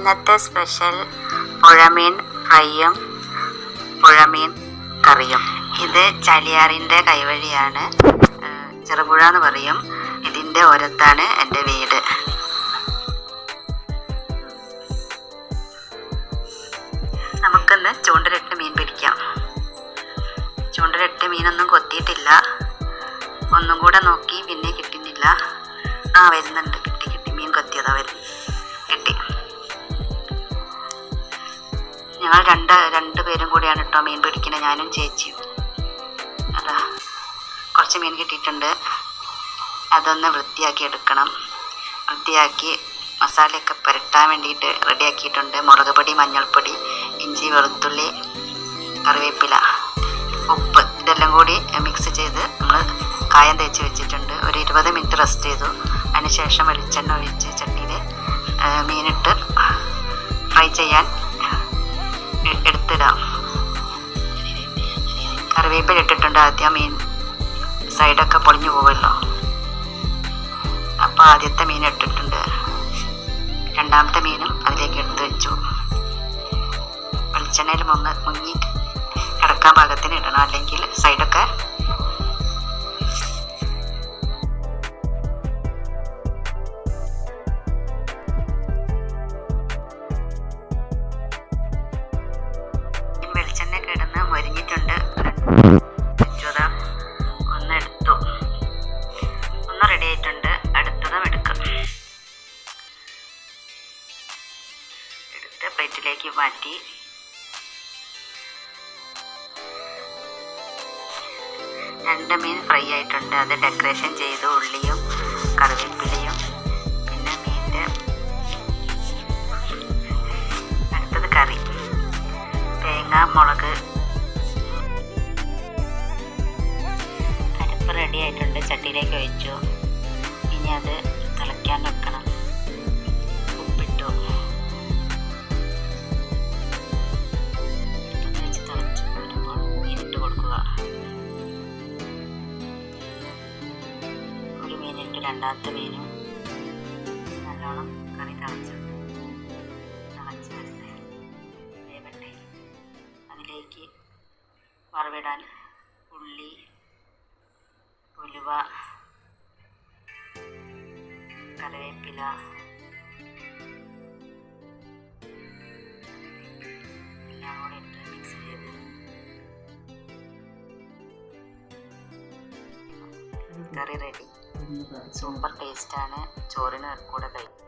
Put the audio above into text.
ഇന്നത്തെ സ്പെഷ്യൽ പുഴമീൻ ഫ്രൈയും പുഴമീൻ കറിയും. ഇത് ചാലിയാറിൻ്റെ കൈവഴിയാണ്, ചെറുപുഴ എന്ന് പറയും. ഇതിൻ്റെ ഓരത്താണ് എൻ്റെ വീട്. നമുക്കിന്ന് ചൂണ്ടലിട്ട് മീൻ പിടിക്കാം. ചൂണ്ടലിട്ട് മീനൊന്നും കൊത്തിയിട്ടില്ല. ഒന്നും കൂടെ നോക്കി, പിന്നെ കിട്ടുന്നില്ല. വരുന്നുണ്ട്, കിട്ടി മീൻ കൊത്തിയതാ കിട്ടി. ഞങ്ങൾ രണ്ട് പേരും കൂടിയാണ് കേട്ടോ മീൻ പിടിക്കുന്നത്, ഞാനും ചേച്ചിയും. അതാ കുറച്ച് മീൻ കിട്ടിയിട്ടുണ്ട്. അതൊന്ന് വൃത്തിയാക്കി എടുക്കണം. വൃത്തിയാക്കി മസാലയൊക്കെ പുരട്ടാൻ വേണ്ടിയിട്ട് റെഡിയാക്കിയിട്ടുണ്ട്. മുളക് പൊടി, മഞ്ഞൾപ്പൊടി, ഇഞ്ചി, വെളുത്തുള്ളി, കറിവേപ്പില, ഉപ്പ് ഇതെല്ലാം കൂടി മിക്സ് ചെയ്ത് നമ്മൾ കായം തേച്ച് വെച്ചിട്ടുണ്ട്. ഒരു 20 മിനിറ്റ് റെസ്റ്റ് ചെയ്തു. അതിനുശേഷം വെളിച്ചെണ്ണ ഒഴിച്ച് ചട്ടിയിൽ മീനിട്ട് ഫ്രൈ ചെയ്യാൻ എടുത്തിടാം. കറിവേപ്പില ഇട്ടിട്ടുണ്ട്. ആദ്യം മീൻ സൈഡൊക്കെ പൊളിഞ്ഞു പോവല്ലോ, അപ്പോൾ ആദ്യത്തെ മീൻ ഇട്ടിട്ടുണ്ട്. രണ്ടാമത്തെ മീനും അതിലേക്ക് എടുത്ത് വെച്ചു. വെളിച്ചെണ്ണയിൽ മുങ്ങി കിടക്കാൻ പാകത്തിന് ഇടണം, അല്ലെങ്കിൽ സൈഡൊക്കെ വെളിച്ചെണ്ണ കിടന്ന് മൊരിഞ്ഞിട്ടുണ്ട്. ഒന്നെടുത്തു, ഒന്ന് റെഡി ആയിട്ടുണ്ട്. അടുത്തതും എടുക്കും. എടുത്ത് പ്ലേറ്റിലേക്ക് മാറ്റി. രണ്ട് മീൻ ഫ്രൈ ആയിട്ടുണ്ട്. അത് ഡെക്കറേഷൻ ചെയ്തു. ഉള്ളിയും കറിവേപ്പിലയും പിന്നെ മീൻ്റെ. അടുത്തത് കറി. തേങ്ങ, മുളക്. അരപ്പ് റെഡി ആയിട്ടുണ്ട്. ചട്ടിയിലേക്ക് ഒഴിച്ചു. ഇനി അത് തിളയ്ക്കാൻ വെക്കണം. ഉപ്പിട്ടു. വെച്ച് തിളച്ച് വരുമ്പോൾ മീനിട്ട് കൊടുക്കുക. ഒരു മീനിട്ട് രണ്ടാമത്തെ മീനും നല്ലോണം കറി തിളച്ച് വരട്ടെ, വേവട്ടെ. അതിലേക്ക് വറവിടാൻ ഉള്ളി, ഉലുവ, കറിവേപ്പില, എല്ലാം കൂടെ ഇട്ട് മിക്സ് ചെയ്ത് കറി റെഡി. സൂപ്പർ ടേസ്റ്റാണ്. ചോറിന് കൂടെ കഴിക്കും.